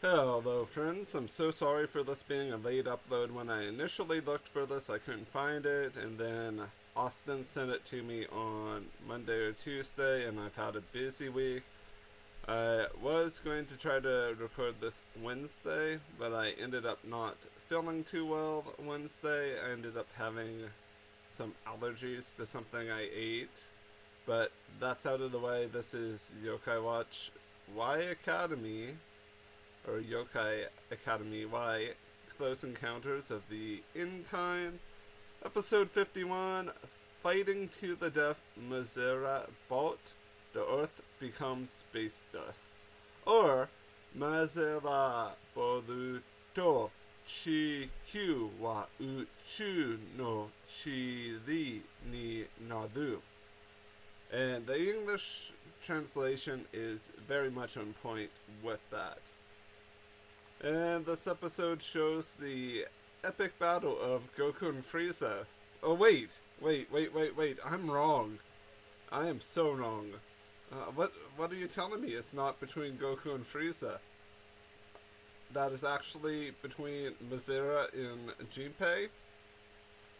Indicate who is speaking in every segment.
Speaker 1: Hello friends, I'm so sorry for this being a late upload. When I initially looked for this, I couldn't find it, and then Austin sent it to me on Monday or Tuesday, and I've had a busy week. I was going to try to record this Wednesday, but I ended up not feeling too well Wednesday. I ended up having some allergies to something I ate, but that's out of the way. This is Yokai Watch Y Academy, or Yokai Academy Y, Close Encounters of the In-Kind, Episode 51, Fighting to the Death, Maezra Bolt, the Earth Becomes Space Dust. Or, Maezra Boruto Chi Kyu wa Uchu no Shiri ni Naru. And the English translation is very much on point with that. And this episode shows the epic battle of Goku and Frieza. Oh, wait. I'm wrong. I am so wrong. What are you telling me? It's not between Goku and Frieza. That is actually between Maezra and Jinpei?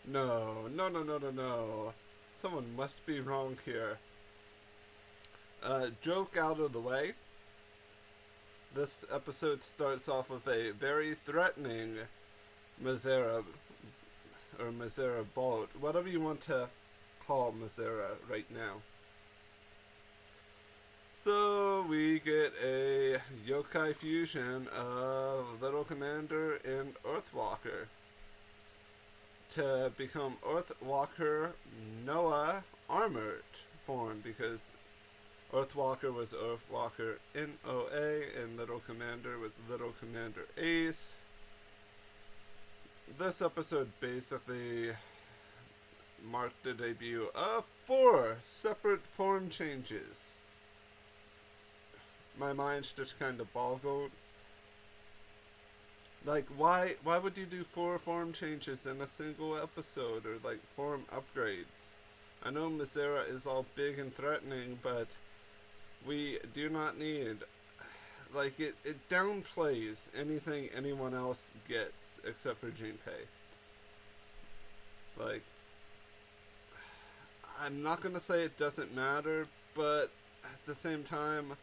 Speaker 1: No. Someone must be wrong here. Joke out of the way. This episode starts off with a very threatening Maezra, or Maezra Bolt, whatever you want to call Maezra right now. So we get a yokai fusion of Little Commander and Earthwalker to become Earthwalker Noah Armored form, because Earthwalker was Earthwalker NOA, and Little Commander was Little Commander Ace. This episode basically marked the debut of 4 separate form changes. My mind's just kind of boggled. Like, why would you do 4 form changes in a single episode, or like form upgrades? I know Maezra is all big and threatening, but we do not need, like, it downplays anything anyone else gets except for Jinpei. Like, I'm not gonna say it doesn't matter, but at the same time,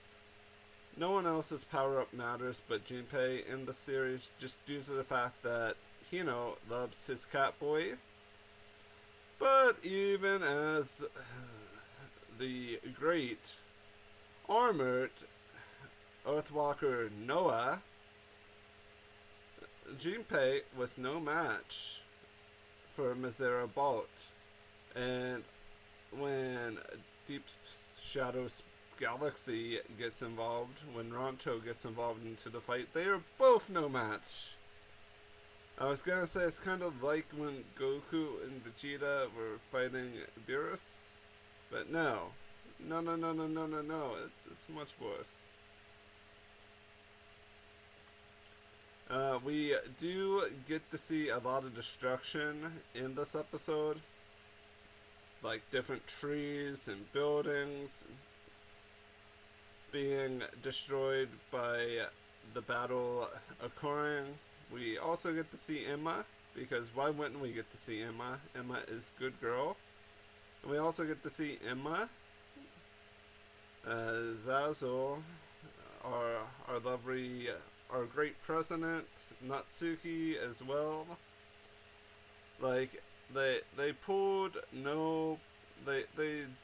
Speaker 1: no one else's power-up matters but Jinpei in the series, just due to the fact that he, loves his cat boy. But even as the great armored Earthwalker Noah, Jinpei was no match for Maezra Bolt. And when Deep Shadows Galaxy gets involved, when Ronto gets involved into the fight, they are both no match. I was gonna say it's kind of like when Goku and Vegeta were fighting Beerus, but no. It's much worse. We do get to see a lot of destruction in this episode, like different trees and buildings being destroyed by the battle occurring. We also get to see Emma, because why wouldn't we get to see Emma? Emma is good girl. And we also get to see Emma, Zazzle, our lovely, our great president, Natsuki as well. Like, they pulled no, they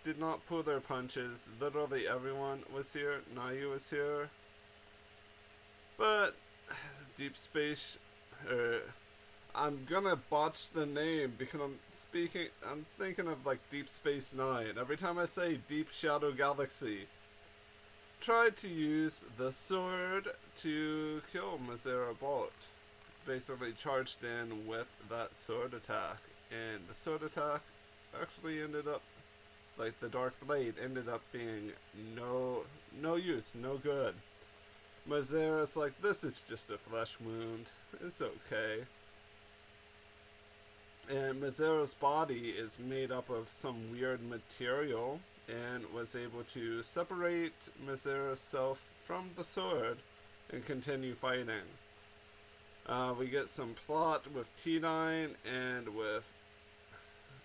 Speaker 1: did not pull their punches. Literally everyone was here. Nayu was here. But Deep Space, I'm gonna botch the name because I'm thinking of like Deep Space Nine. Every time I say Deep Shadow Galaxy, tried to use the sword to kill Maezra Bolt. Basically charged in with that sword attack, and the sword attack actually ended up, like the Dark Blade, ended up being no use, no good. Maezra's like, this is just a flesh wound, it's okay. And Maezra's body is made up of some weird material, and was able to separate Maezra's self from the sword and continue fighting. We get some plot with T-Dine and with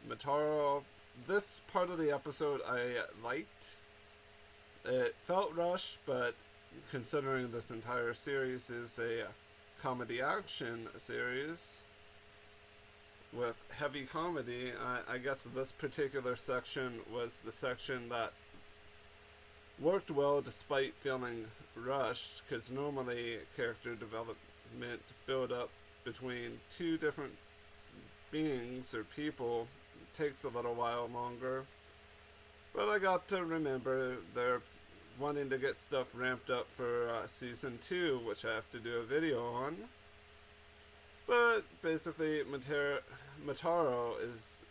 Speaker 1: Mataro. This part of the episode I liked. It felt rushed, but considering this entire series is a comedy action series with heavy comedy, I guess this particular section was the section that worked well despite feeling rushed, because normally character development build up between two different beings or people takes a little while longer. But I got to remember they're wanting to get stuff ramped up for season 2, which I have to do a video on. But basically, Mataro is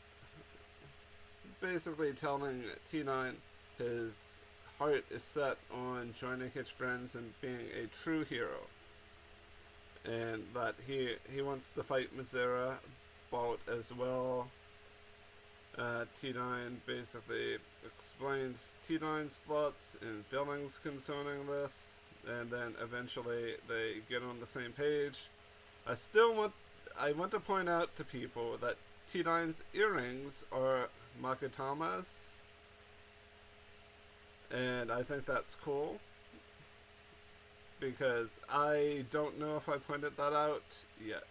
Speaker 1: basically telling T9 his heart is set on joining his friends and being a true hero. And that he wants to fight Maezra Bolt as well. T9 basically explains T9's thoughts and feelings concerning this, and then eventually they get on the same page. I want to point out to people that T9's earrings are Makatamas, and I think that's cool, because I don't know if I pointed that out yet,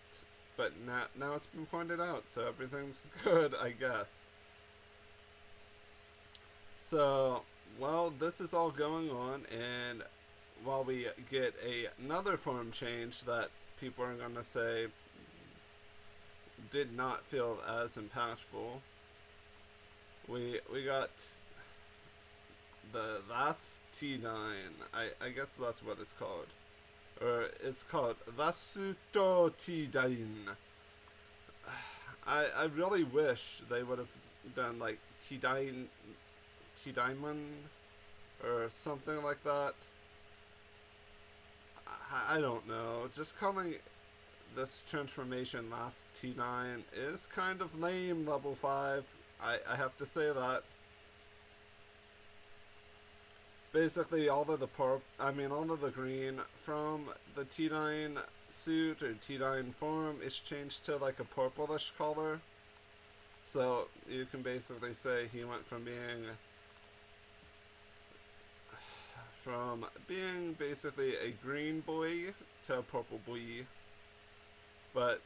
Speaker 1: but now it's been pointed out, so everything's good, I guess. So, while this is all going on, and while we get another form change that people are going to say did not feel as impactful, we got the last T9, I guess that's what it's called. Or it's called Lasuto T-Dine. I really wish they would have done like T-Dine, T-Diamond, or something like that. I don't know. Just calling this transformation last T9 is kind of lame, level 5. I have to say that. Basically, all of the green from the T9 suit or T9 form is changed to like a purplish color. So you can basically say he went from being basically a green boy to a purple boy. But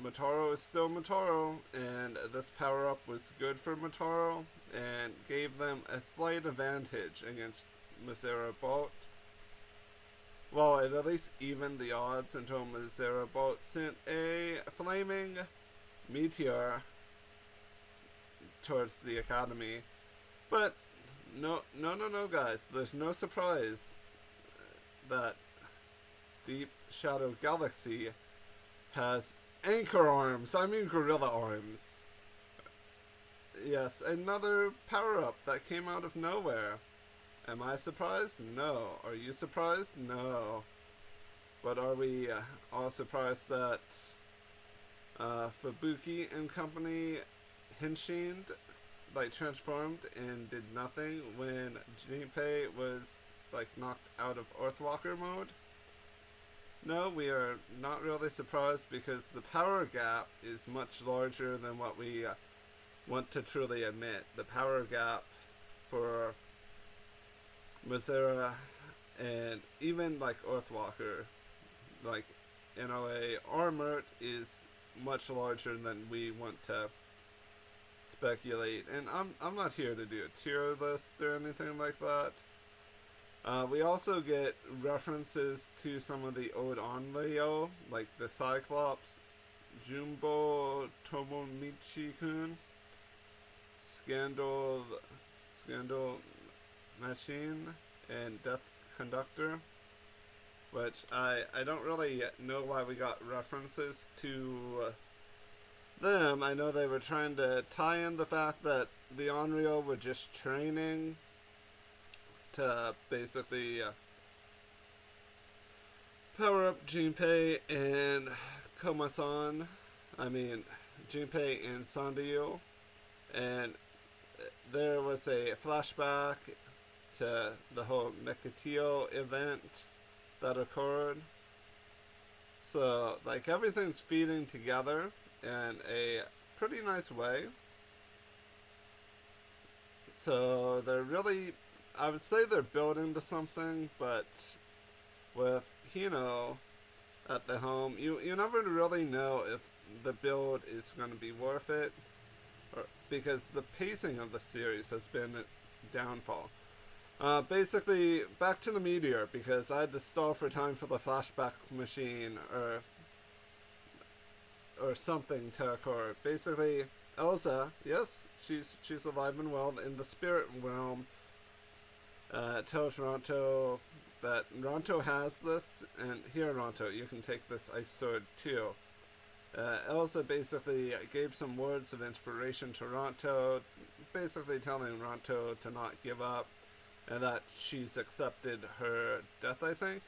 Speaker 1: Mataro is still Mataro, and this power-up was good for Mataro and gave them a slight advantage against Maezra Bolt. Well, it at least evened the odds until Maezra Bolt sent a flaming meteor towards the academy. But no, guys. There's no surprise that Deep Shadow Galaxy has anchor arms. I mean gorilla arms. Yes, another power-up that came out of nowhere. Am I surprised? No. Are you surprised? No. But are we all surprised that Fubuki and company Henshined, like, transformed and did nothing when Junpei was, like, knocked out of Earthwalker mode? No, we are not really surprised because the power gap is much larger than what we want to truly admit. The power gap for Maezra and even like Earthwalker, like in a way, Armored is much larger than we want to speculate. And I'm not here to do a tier list or anything like that. We also get references to some of the old Onryo, like the Cyclops, Jumbo Tomomichi-kun, Scandal Machine, and Death Conductor, which I don't really know why we got references to them. I know they were trying to tie in the fact that the Onryo were just training to basically power up Junpei and Komasan. I mean, Junpei and Sandayu. And there was a flashback to the whole Mekatio event that occurred. So, like, everything's feeding together in a pretty nice way. So, they're really, I would say they're building to something, but with Hino at the helm, you never really know if the build is going to be worth it, or, because the pacing of the series has been its downfall. Basically, back to the meteor, because I had to stall for time for the flashback machine, or something to occur. Basically, Elsa, yes, she's alive and well in the spirit realm, tells Ronto that Ronto has this, and here, Ronto, you can take this ice sword too. Elsa basically gave some words of inspiration to Ronto, basically telling Ronto to not give up, and that she's accepted her death, I think.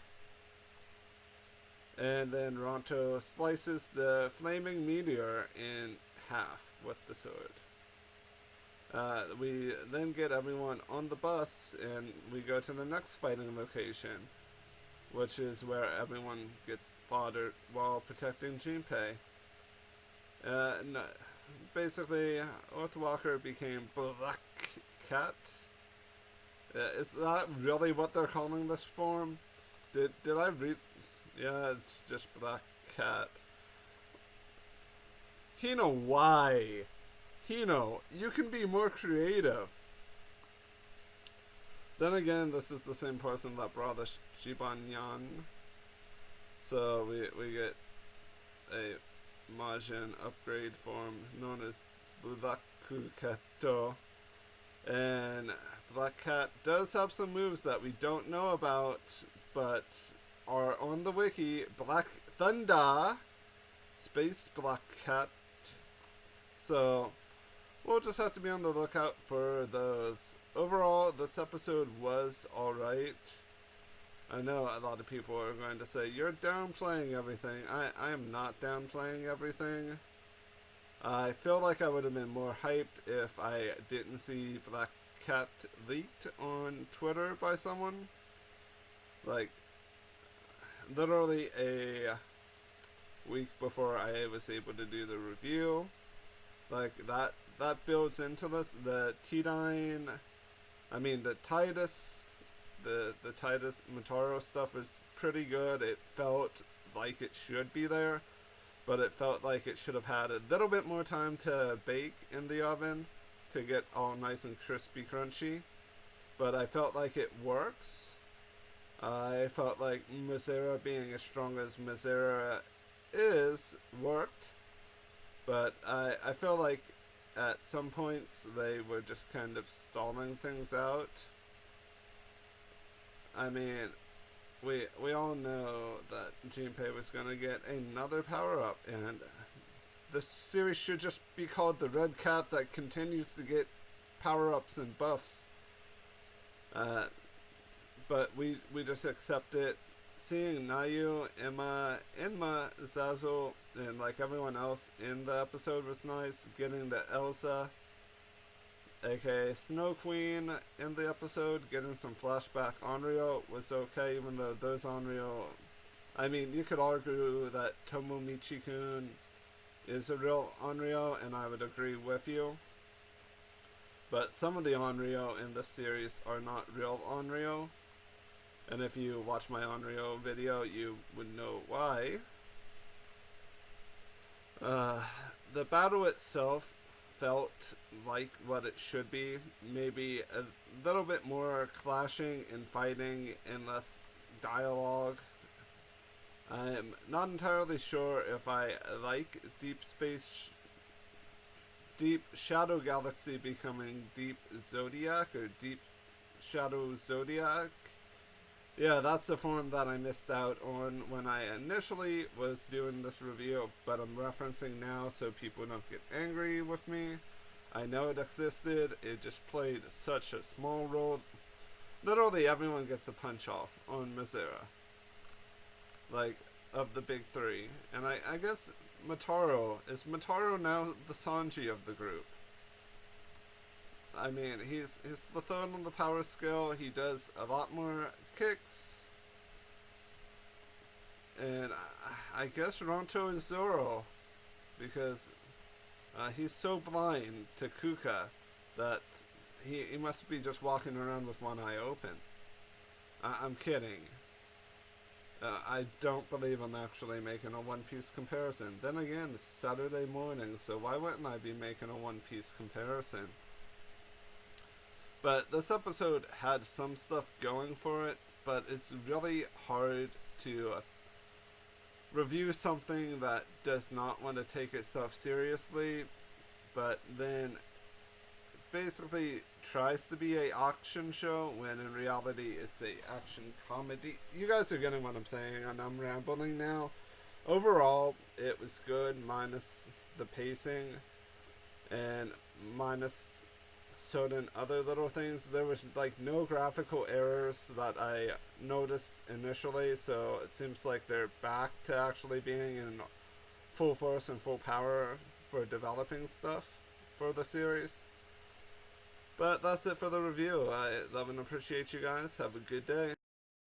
Speaker 1: And then Ronto slices the flaming meteor in half with the sword. We then get everyone on the bus, and we go to the next fighting location, which is where everyone gets slaughtered while protecting Junpei. Basically, Earthwalker became Black Cat. Is that really what they're calling this form? Did I read? Yeah, it's just Black Cat. Hino, why? Hino, you can be more creative. Then again, this is the same person that brought us Shibanyan. So we get a Majin upgrade form known as Bulaku Kato. And Black Cat does have some moves that we don't know about, but are on the wiki. Black Thunder, Space Black Cat. So we'll just have to be on the lookout for those. Overall, this episode was alright. I know a lot of people are going to say, you're downplaying everything. I am not downplaying everything. I feel like I would have been more hyped if I didn't see Black Cat leaked on Twitter by someone. Like, literally a week before I was able to do the review. Like, that builds into this. The T-Dine, the Titus, the Titus Mataro stuff is pretty good. It felt like it should be there, but it felt like it should have had a little bit more time to bake in the oven to get all nice and crispy crunchy. But I felt like it works. I felt like Maezra, being as strong as Maezra is, worked. But I feel like at some points they were just kind of stalling things out. We all know that Junpei was going to get another power-up, and this series should just be called the Red Cat that continues to get power-ups and buffs. But we just accept it. Seeing Nayu, Emma, Enma, Zazzle, and like everyone else in the episode was nice. Getting the Elsa, aka Snow Queen, in the episode, getting some flashback Onryo was okay, even though those Onryo, you could argue that Tomomichi-kun is a real Onryo, and I would agree with you. But some of the Onryo in this series are not real Onryo. And if you watch my Onryo video, you would know why. The battle itself felt like what it should be. Maybe a little bit more clashing and fighting and less dialogue. I'm not entirely sure if I like Deep Shadow Galaxy becoming Deep Zodiac or Deep Shadow Zodiac. Yeah, that's the form that I missed out on when I initially was doing this review, but I'm referencing now so people don't get angry with me. I know it existed, it just played such a small role. Literally everyone gets a punch off on Maezra. Like, of the big three. And I guess Mataro, is Mataro now the Sanji of the group? He's the third on the power scale. He does a lot more kicks. I guess Ronto and Zoro, because he's so blind to Kuka that he must be just walking around with one eye open. I'm kidding. I don't believe I'm actually making a One Piece comparison. Then again, it's Saturday morning, so why wouldn't I be making a One Piece comparison? But this episode had some stuff going for it, but it's really hard to review something that does not want to take itself seriously, but then basically tries to be a action show when in reality it's a action comedy. You guys are getting what I'm saying, and I'm rambling now. Overall, it was good, minus the pacing and minus certain other little things. There was like no graphical errors that I noticed initially, so it seems like they're back to actually being in full force and full power for developing stuff for the series. But that's it for the review. I love and appreciate you guys. Have a good day.